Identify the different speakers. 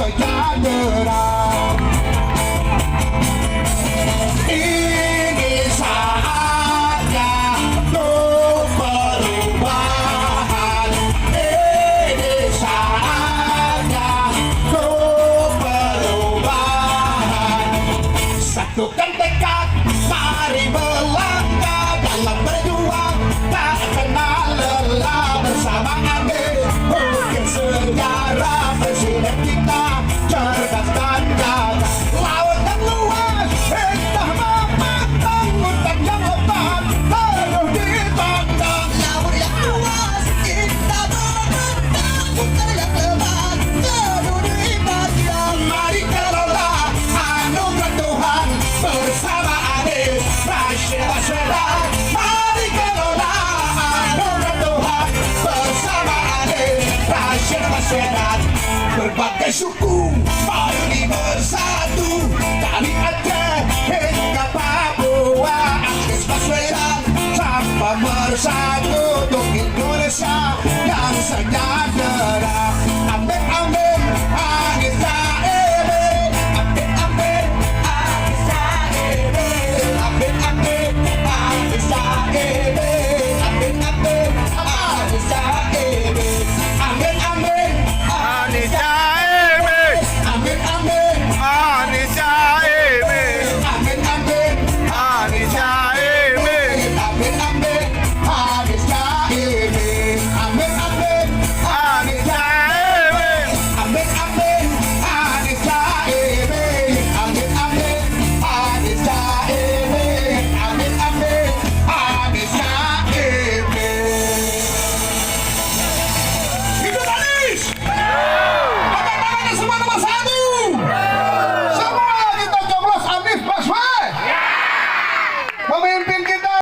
Speaker 1: sejahtera. Ini saatnya untuk perubahan. Ini saatnya untuk perubahan. Satukan tekad, mari melangkah dalam berjuang, tak kenal lelah bersama Ade. Mungkin sejarah presiden kita cerdas dan gagah. Lautan luas, entah memandang hutan yang lebat, penuh dipandang.
Speaker 2: Laut yang luas, kita memandang hutan yang lebat, penuh dipandang.
Speaker 1: Mari kelola anugerah Tuhan bersama Ade Rasyid Baswedan. Mari kelola anugerah Tuhan bersama Ade Rasyid Baswedan. Berbagai suku mari bersatu, dari Aceh hingga Papua, Anies Baswedan tanpa bersatu.